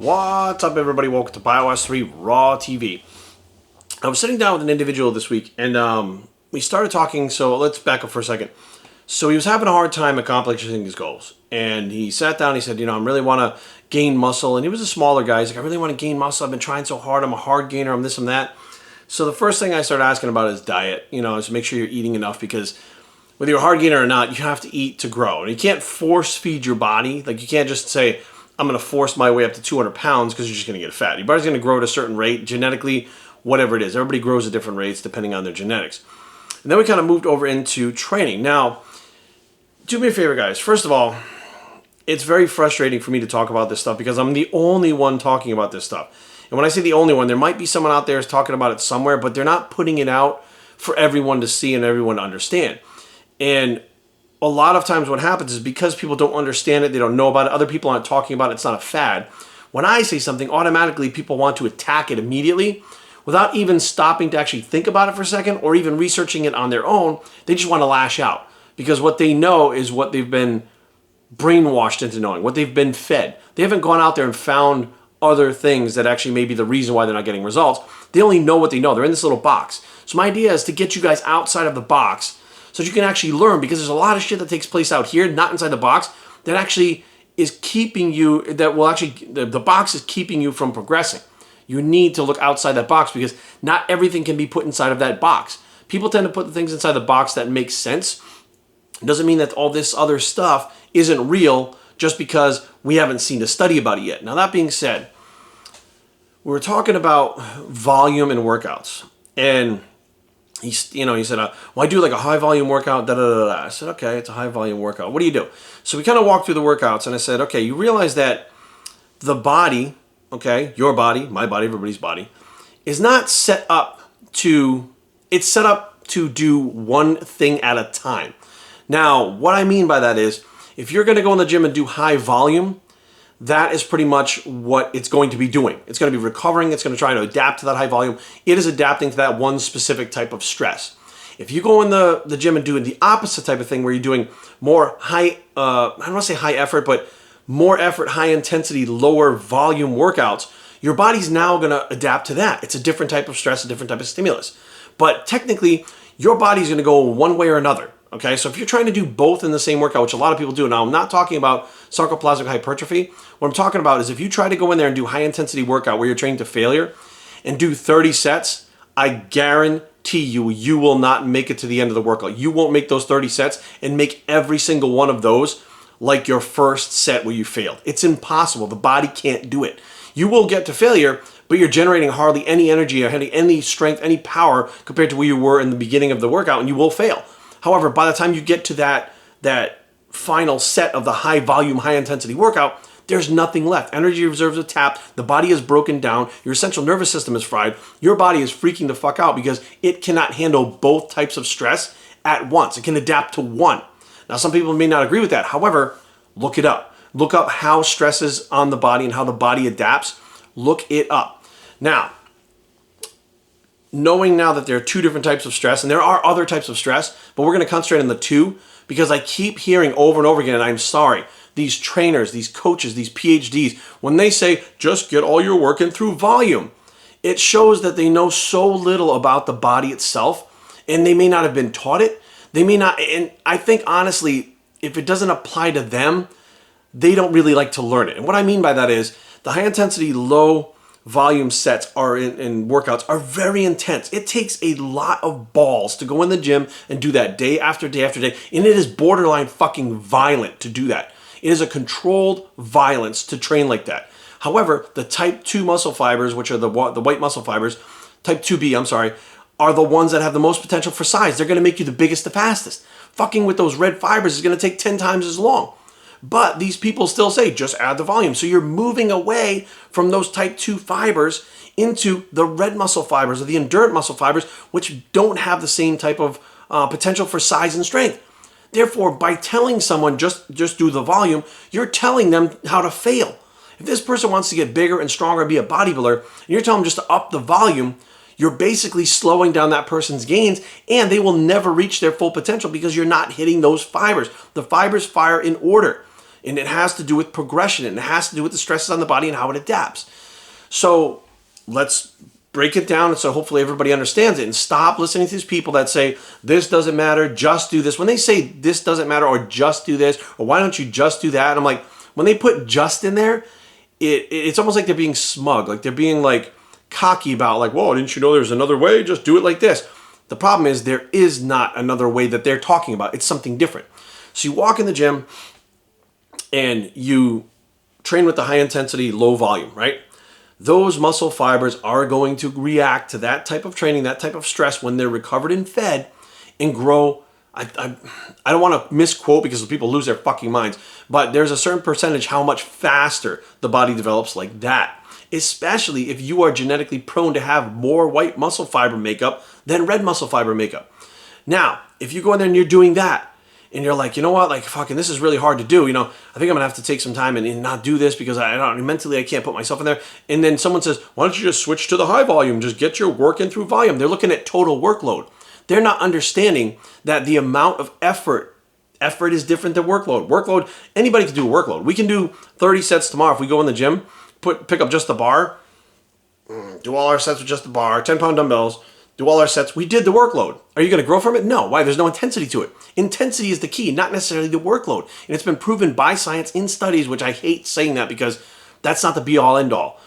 What's up, everybody? Welcome to BioS 3 Raw TV. I was sitting down with an individual this week, and we started talking. So let's back up for a second. So he was having a hard time accomplishing his goals, and he sat down. He said, "I really want to gain muscle." And he was a smaller guy. He's like, "I really want to gain muscle. I've been trying so hard. I'm a hard gainer. I'm this and that." So the first thing I started asking about is diet. Is make sure you're eating enough, because whether you're a hard gainer or not, you have to eat to grow, and you can't force feed your body. Like, you can't just say, I'm going to force my way up to 200 pounds, because you're just going to get fat. Your body's going to grow at a certain rate, genetically, whatever it is. Everybody grows at different rates depending on their genetics. And then we kind of moved over into training. Now, do me a favor, guys. First of all, it's very frustrating for me to talk about this stuff because I'm the only one talking about this stuff. And when I say the only one, there might be someone out there who's talking about it somewhere, but they're not putting it out for everyone to see and everyone to understand. And a lot of times what happens is because people don't understand it, they don't know about it, other people aren't talking about it, it's not a fad. When I say something, automatically people want to attack it immediately without even stopping to actually think about it for a second or even researching it on their own. They just want to lash out because what they know is what they've been brainwashed into knowing, what they've been fed. They haven't gone out there and found other things that actually may be the reason why they're not getting results. They only know what they know. They're in this little box. So my idea is to get you guys outside of the box so that you can actually learn, because there's a lot of shit that takes place out here, not inside the box, that actually is keeping you, the box is keeping you from progressing. You need to look outside that box because not everything can be put inside of that box. People tend to put the things inside the box that make sense. It doesn't mean that all this other stuff isn't real just because we haven't seen a study about it yet. Now, that being said, we're talking about volume and workouts. And he said, well, I do like a high volume workout, I said, okay, it's a high volume workout. What do you do? So we kind of walked through the workouts, and I said, okay, you realize that the body, okay, your body, my body, everybody's body, is not set up to, it's set up to do one thing at a time. Now, what I mean by that is, if you're going to go in the gym and do high volume, that is pretty much what it's going to be doing. It's going to be recovering. It's going to try to adapt to that high volume. It is adapting to that one specific type of stress. If you go in the gym and do the opposite type of thing where you're doing more high, I don't want to say high effort, but more effort, high intensity, lower volume workouts, your body's now going to adapt to that. It's a different type of stress, a different type of stimulus. But technically, your body's going to go one way or another. Okay, so if you're trying to do both in the same workout, which a lot of people do, now I'm not talking about sarcoplasmic hypertrophy. What I'm talking about is if you try to go in there and do high intensity workout where you're training to failure and do 30 sets, I guarantee you, you will not make it to the end of the workout. You won't make those 30 sets and make every single one of those like your first set where you failed. It's impossible. The body can't do it. You will get to failure, but you're generating hardly any energy or any strength, any power compared to where you were in the beginning of the workout, and you will fail. However, by the time you get to that final set of the high volume, high intensity workout, there's nothing left. Energy reserves are tapped. The body is broken down. Your central nervous system is fried. Your body is freaking the fuck out because it cannot handle both types of stress at once. It can adapt to one. Now, some people may not agree with that. However, look it up. Look up how stress is on the body and how the body adapts. Look it up. Now, knowing now that there are two different types of stress, and there are other types of stress, but we're going to concentrate on the two because I keep hearing over and over again, and I'm sorry, these trainers, these coaches, these PhDs, when they say, just get all your work in through volume, it shows that they know so little about the body itself, and they may not have been taught it. They may not, and I think honestly, if it doesn't apply to them, they don't really like to learn it. And what I mean by that is the high intensity, low volume sets are in workouts are very intense. It takes a lot of balls to go in the gym and do that day after day after day. And it is borderline fucking violent to do that. It is a controlled violence to train like that. However, the type 2 muscle fibers, which are the white muscle fibers, type 2B, I'm sorry, are the ones that have the most potential for size. They're going to make you the biggest, the fastest. Fucking with those red fibers is going to take 10 times as long. But these people still say, just add the volume. So you're moving away from those type 2 fibers into the red muscle fibers or the endurance muscle fibers, which don't have the same type of potential for size and strength. Therefore, by telling someone just do the volume, you're telling them how to fail. If this person wants to get bigger and stronger and be a bodybuilder, and you're telling them just to up the volume, you're basically slowing down that person's gains, and they will never reach their full potential because you're not hitting those fibers. The fibers fire in order. And it has to do with progression, and it has to do with the stresses on the body and how it adapts. So let's break it down, and so hopefully everybody understands it, and stop listening to these people that say, this doesn't matter, just do this. When they say this doesn't matter, or just do this, or why don't you just do that? I'm like, when they put just in there, it's almost like they're being smug, like they're being like cocky about like, whoa, didn't you know there's another way? Just do it like this. The problem is there is not another way that they're talking about. It's something different. So you walk in the gym and you train with the high intensity, low volume, right? Those muscle fibers are going to react to that type of training, that type of stress when they're recovered and fed and grow. I don't want to misquote because people lose their fucking minds, but there's a certain percentage how much faster the body develops like that, especially if you are genetically prone to have more white muscle fiber makeup than red muscle fiber makeup. Now, if you go in there and you're doing that, and you're like, you know what, like fucking this is really hard to do, I think I'm gonna have to take some time and not do this because I don't mentally I can't put myself in there. And then someone says, why don't you just switch to the high volume, just get your work in through volume. They're looking at total workload. They're not understanding that the amount of effort is different than workload. Anybody can do a workload. We can do 30 sets tomorrow if we go in the gym, pick up just the bar, do all our sets with just the bar, 10-pound dumbbells, do all our sets. We did the workload. Are you going to grow from it? No. Why? There's no intensity to it. Intensity is the key, not necessarily the workload. And it's been proven by science in studies, which I hate saying that because that's not the be-all, end-all,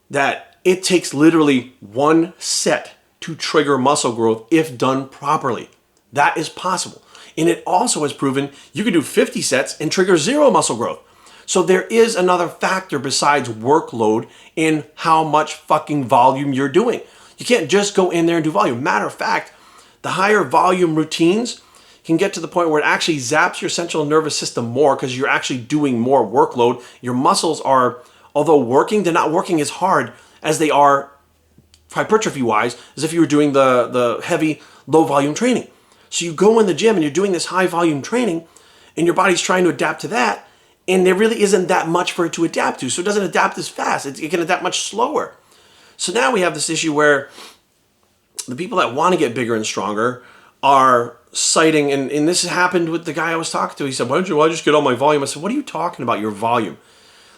that it takes literally one set to trigger muscle growth if done properly. That is possible. And it also has proven you can do 50 sets and trigger zero muscle growth. So there is another factor besides workload in how much fucking volume you're doing. You can't just go in there and do volume. Matter of fact, the higher volume routines can get to the point where it actually zaps your central nervous system more because you're actually doing more workload. Your muscles are, although working, they're not working as hard as they are hypertrophy-wise as if you were doing the heavy, low-volume training. So you go in the gym and you're doing this high-volume training and your body's trying to adapt to that, and there really isn't that much for it to adapt to. So it doesn't adapt as fast. It can adapt much slower. So now we have this issue where the people that want to get bigger and stronger are citing, and this happened with the guy I was talking to. He said, why don't I just get all my volume? I said, what are you talking about, your volume?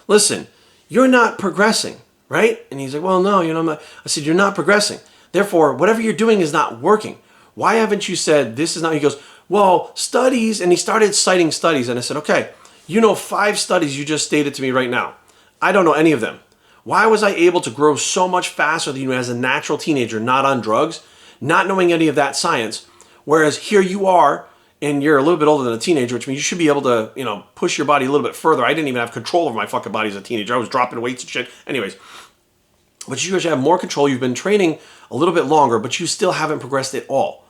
Listen, you're not progressing, right? And he's like, well, no, I'm not. I said, you're not progressing. Therefore, whatever you're doing is not working. Why haven't you said this is not? He goes, well, studies, and he started citing studies. And I said, okay, 5 studies you just stated to me right now. I don't know any of them. Why was I able to grow so much faster than you as a natural teenager, not on drugs, not knowing any of that science? Whereas here you are, and you're a little bit older than a teenager, which means you should be able to, push your body a little bit further. I didn't even have control over my fucking body as a teenager. I was dropping weights and shit. Anyways, but you guys have more control. You've been training a little bit longer, but you still haven't progressed at all.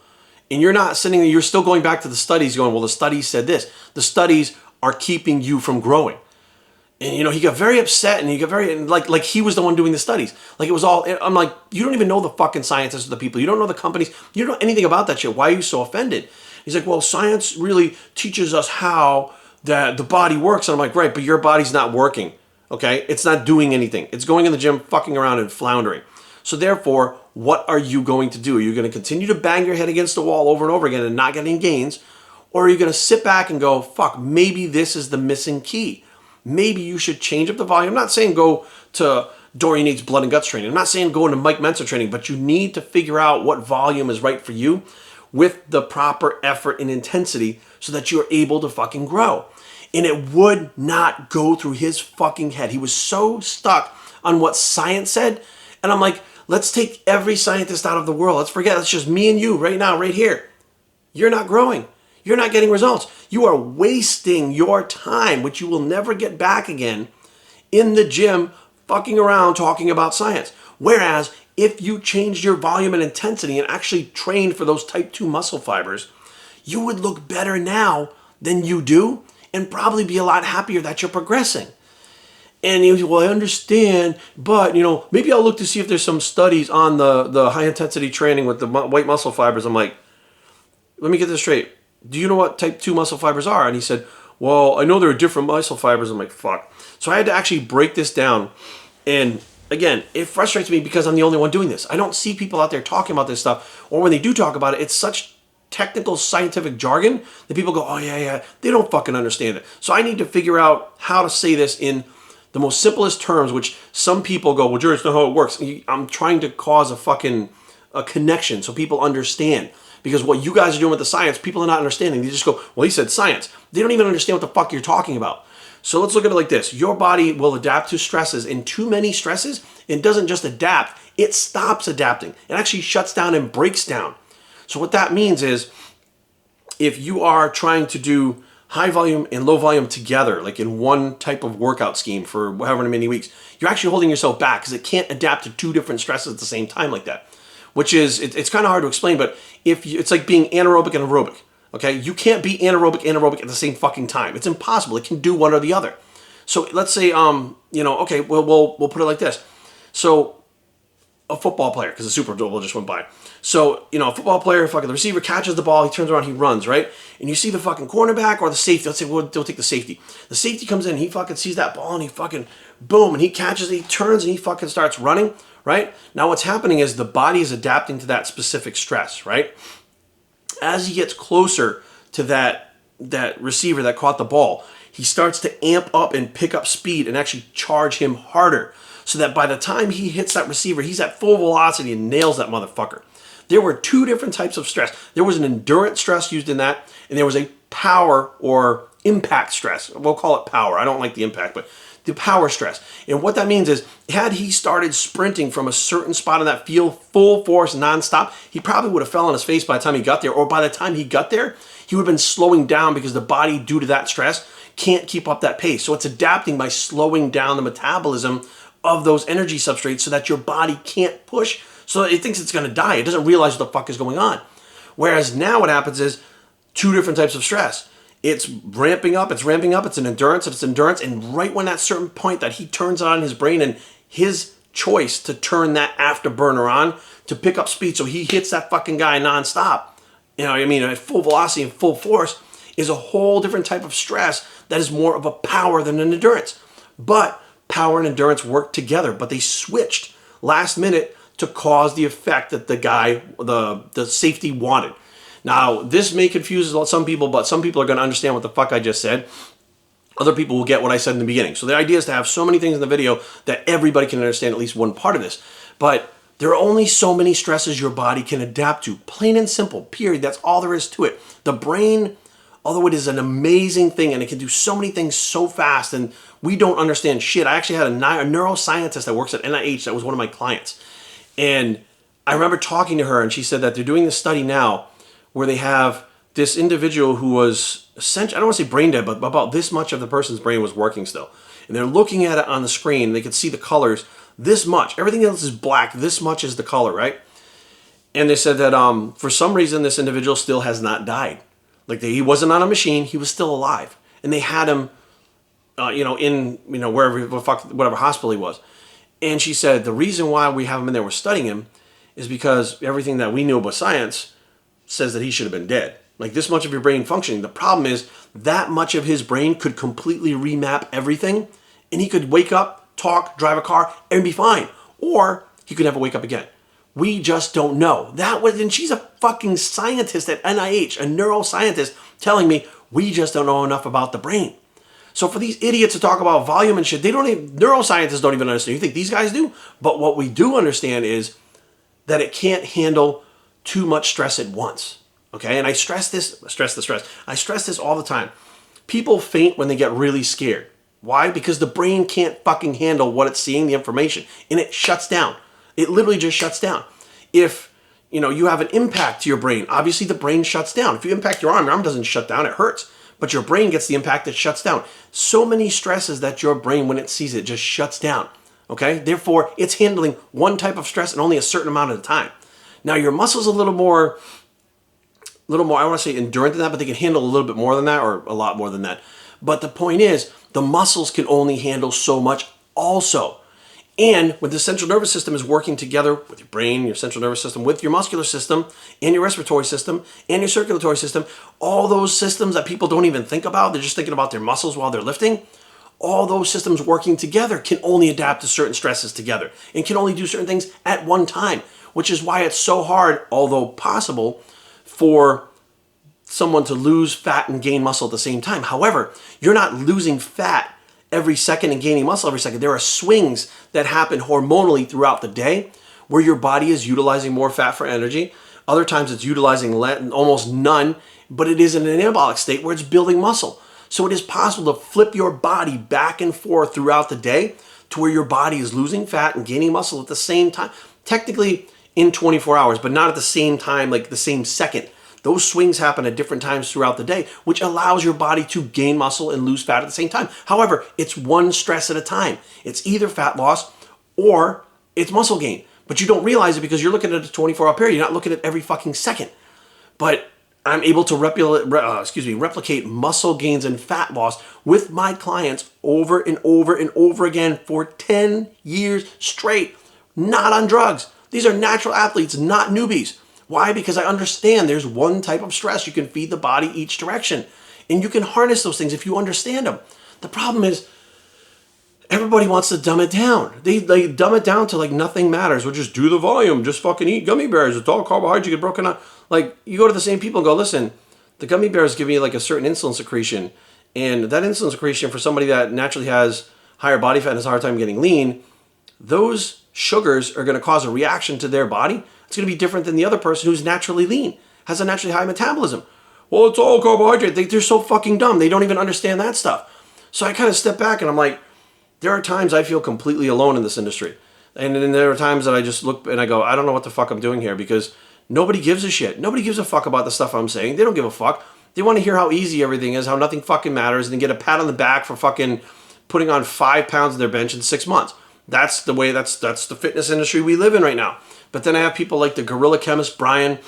And you're not sitting there, you're still going back to the studies going, well, the studies said this. The studies are keeping you from growing. And, he got very upset and he got very, like he was the one doing the studies. Like it was all, I'm like, you don't even know the fucking scientists or the people. You don't know the companies. You don't know anything about that shit. Why are you so offended? He's like, well, science really teaches us how the body works. And I'm like, right, but your body's not working, okay? It's not doing anything. It's going in the gym, fucking around and floundering. So therefore, what are you going to do? Are you going to continue to bang your head against the wall over and over again and not get any gains? Or are you going to sit back and go, fuck, maybe this is the missing key. Maybe you should change up the volume. I'm not saying go to Dorian Yates blood and guts training. I'm not saying go into Mike Mentzer training, but you need to figure out what volume is right for you with the proper effort and intensity so that you're able to fucking grow. And it would not go through his fucking head. He was so stuck on what science said. And I'm like, let's take every scientist out of the world. Let's forget. It's just me and you right now, right here. You're not growing. You're not getting results. You are wasting your time, which you will never get back again, in the gym fucking around talking about science. Whereas if you changed your volume and intensity and actually trained for those type 2 muscle fibers, you would look better now than you do and probably be a lot happier that you're progressing. And he was, well, I understand, but, maybe I'll look to see if there's some studies on the high intensity training with the white muscle fibers. I'm like, let me get this straight. Do you know what type 2 muscle fibers are? And he said, well, I know there are different muscle fibers. I'm like, fuck. So I had to actually break this down. And again, it frustrates me because I'm the only one doing this. I don't see people out there talking about this stuff. Or when they do talk about it, it's such technical scientific jargon that people go, oh yeah, they don't fucking understand it. So I need to figure out how to say this in the most simplest terms, which some people go, well, Jerry, it's not how it works. I'm trying to cause a connection so people understand. Because what you guys are doing with the science, people are not understanding. They just go, well, he said science. They don't even understand what the fuck you're talking about. So let's look at it like this. Your body will adapt to stresses, and too many stresses, it doesn't just adapt, it stops adapting. It actually shuts down and breaks down. So what that means is, if you are trying to do high volume and low volume together, like in one type of workout scheme for however many weeks, you're actually holding yourself back because it can't adapt to two different stresses at the same time like that. Which is, it's kind of hard to explain, but it's like being anaerobic and aerobic. Okay, you can't be anaerobic at the same fucking time. It's impossible. It can do one or the other. So let's say, okay, we'll put it like this. So a football player, because the Super Bowl just went by. So, a football player, fucking the receiver catches the ball, he turns around, he runs, right? And you see the fucking cornerback or the safety. Let's say we'll take the safety. The safety comes in, he fucking sees that ball and he fucking boom, and he catches it, he turns and he fucking starts running, right? Now what's happening is the body is adapting to that specific stress, right? As he gets closer to that receiver that caught the ball, he starts to amp up and pick up speed and actually charge him harder, so that by the time he hits that receiver, he's at full velocity and nails that motherfucker. There were two different types of stress. There was an endurance stress used in that, and there was a power or impact stress. We'll call it power. I don't like the impact, but the power stress. And what that means is, had he started sprinting from a certain spot in that field, full force, nonstop, he probably would have fell on his face by the time he got there, or by the time he got there, he would have been slowing down because the body, due to that stress, can't keep up that pace. So it's adapting by slowing down the metabolism of those energy substrates so that your body can't push, so it thinks it's going to die. It doesn't realize what the fuck is going on. Whereas now what happens is two different types of stress. It's ramping up, it's an endurance, and right when that certain point that he turns on his brain and his choice to turn that afterburner on to pick up speed so he hits that fucking guy nonstop, at full velocity and full force, is a whole different type of stress that is more of a power than an endurance. But power and endurance work together, but they switched last minute to cause the effect that the guy, the safety wanted. Now, this may confuse some people, but some people are going to understand what the fuck I just said. Other people will get what I said in the beginning. So the idea is to have so many things in the video that everybody can understand at least one part of this. But there are only so many stresses your body can adapt to. Plain and simple, period. That's all there is to it. The brain, although it is an amazing thing and it can do so many things so fast and we don't understand shit. I actually had a neuroscientist that works at NIH that was one of my clients. And I remember talking to her and she said that they're doing this study now where they have this individual who was essentially, I don't want to say brain dead, but about this much of the person's brain was working still. And they're looking at it on the screen. They could see the colors this much. Everything else is black. This much is the color, right? And they said that for some reason, this individual still has not died. He wasn't on a machine. He was still alive. And they had him, wherever the fuck, whatever hospital he was. And she said the reason why we have him in there, we're studying him, is because everything that we knew about science says that he should have been dead. Like this much of your brain functioning. The problem is that much of his brain could completely remap everything, and he could wake up, talk, drive a car, and be fine. Or he could never wake up again. We just don't know. And she's a fucking scientist at NIH, a neuroscientist, telling me we just don't know enough about the brain. So for these idiots to talk about volume and shit, neuroscientists don't even understand. You think these guys do? But what we do understand is that it can't handle too much stress at once. Okay? And I stress this all the time. People faint when they get really scared. Why? Because the brain can't fucking handle what it's seeing, the information, and it shuts down. It literally just shuts down. If you have an impact to your brain, obviously the brain shuts down. If you impact your arm doesn't shut down, it hurts. But your brain gets the impact, it shuts down. So many stresses that your brain, when it sees it, just shuts down. Okay? Therefore, it's handling one type of stress and only a certain amount at a time. Now, your muscles a little more, I don't want to say endurant than that, but they can handle a little bit more than that, or a lot more than that. But the point is, the muscles can only handle so much also. And when the central nervous system is working together with your brain, your central nervous system, with your muscular system, and your respiratory system, and your circulatory system, all those systems that people don't even think about, they're just thinking about their muscles while they're lifting, all those systems working together can only adapt to certain stresses together and can only do certain things at one time, which is why it's so hard, although possible, for someone to lose fat and gain muscle at the same time. However, you're not losing fat every second and gaining muscle every second. There are swings that happen hormonally throughout the day where your body is utilizing more fat for energy. Other times it's utilizing almost none, but it is in an anabolic state where it's building muscle. So it is possible to flip your body back and forth throughout the day to where your body is losing fat and gaining muscle at the same time. Technically in 24 hours, but not at the same time, like the same second. Those swings happen at different times throughout the day, which allows your body to gain muscle and lose fat at the same time. However, it's one stress at a time. It's either fat loss or it's muscle gain. But you don't realize it because you're looking at a 24-hour period. You're not looking at every fucking second. But I'm able to replicate muscle gains and fat loss with my clients over and over and over again for 10 years straight, not on drugs. These are natural athletes, not newbies. Why? Because I understand there's one type of stress you can feed the body each direction. And you can harness those things if you understand them. The problem is everybody wants to dumb it down. They dumb it down to like nothing matters. Or just do the volume. Just fucking eat gummy bears. It's all carbohydrates. You get broken up. Like you go to the same people and go, listen, the gummy bears give you like a certain insulin secretion. And that insulin secretion for somebody that naturally has higher body fat and has a hard time getting lean, those sugars are going to cause a reaction to their body. It's going to be different than the other person who's naturally lean, has a naturally high metabolism. Well, it's all carbohydrate. They're so fucking dumb. They don't even understand that stuff. So I kind of step back and I'm like, there are times I feel completely alone in this industry. And then there are times that I just look and I go, I don't know what the fuck I'm doing here because nobody gives a shit. Nobody gives a fuck about the stuff I'm saying. They don't give a fuck. They want to hear how easy everything is, how nothing fucking matters, and then get a pat on the back for fucking putting on 5 pounds of their bench in 6 months. That's the way, that's the fitness industry we live in right now. But then I have people like the gorilla chemist Brian,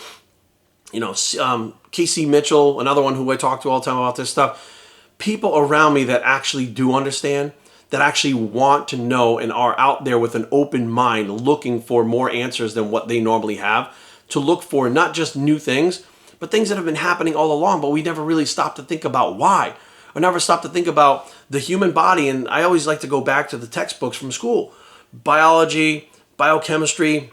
Casey Mitchell, another one who I talk to all the time about this stuff. People around me that actually do understand, that actually want to know and are out there with an open mind looking for more answers than what they normally have, to look for not just new things, but things that have been happening all along, but we never really stopped to think about why. Or never stopped to think about the human body. And I always like to go back to the textbooks from school. Biology, biochemistry.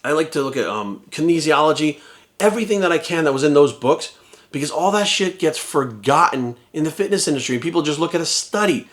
I like to look at kinesiology. Everything that I can that was in those books. Because all that shit gets forgotten in the fitness industry. People just look at a study.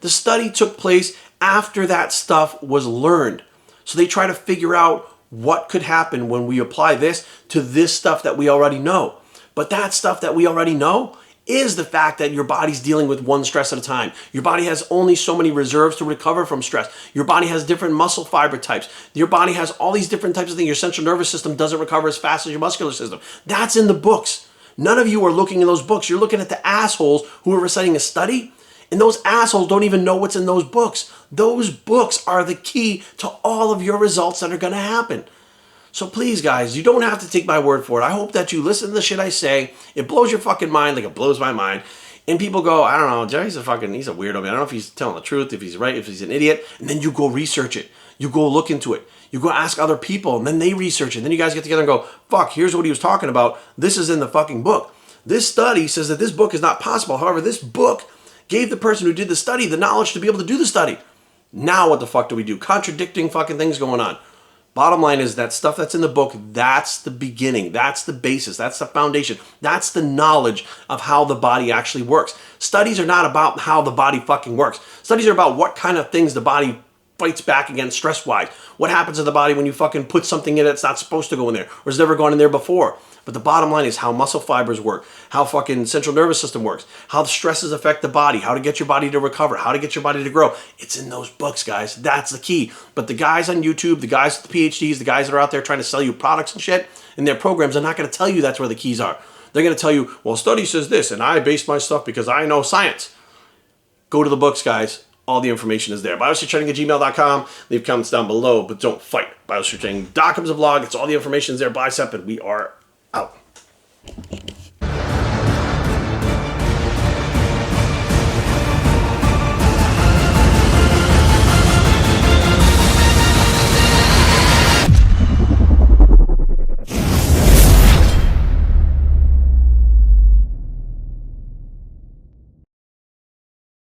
The study took place after that stuff was learned. So they try to figure out what could happen when we apply this to this stuff that we already know. But that stuff that we already know is the fact that your body's dealing with one stress at a time. Your body has only so many reserves to recover from stress. Your body has different muscle fiber types. Your body has all these different types of things. Your central nervous system doesn't recover as fast as your muscular system. That's in the books. None of you are looking in those books. You're looking at the assholes who are reciting a study, and those assholes don't even know what's in those books. Those books are the key to all of your results that are going to happen. So please, guys, you don't have to take my word for it. I hope that you listen to the shit I say. It blows your fucking mind like it blows my mind. And people go, I don't know, Jerry's he's a weirdo, man. I don't know if he's telling the truth, if he's right, if he's an idiot. And then you go research it. You go look into it. You go ask other people, and then they research it. Then you guys get together and go, fuck, here's what he was talking about. This is in the fucking book. This study says that this book is not possible. However, this book gave the person who did the study the knowledge to be able to do the study. Now what the fuck do we do? Contradicting fucking things going on. Bottom line is that stuff that's in the book, that's the beginning. That's the basis. That's the foundation. That's the knowledge of how the body actually works. Studies are not about how the body fucking works. Studies are about what kind of things the body fights back against stress-wise. What happens to the body when you fucking put something in it that's not supposed to go in there or has never gone in there before. But the bottom line is how muscle fibers work, how fucking central nervous system works, how the stresses affect the body, how to get your body to recover, how to get your body to grow. It's in those books, guys. That's the key. But the guys on YouTube, the guys with the PhDs, the guys that are out there trying to sell you products and shit in their programs are not going to tell you that's where the keys are. They're going to tell you, well, study says this, and I base my stuff because I know science. Go to the books, guys. All the information is there. BioStreetTraining@gmail.com. Leave comments down below, but don't fight. BioStreetTraining.com is a blog. It's all the information is there. Bicep, and we are out.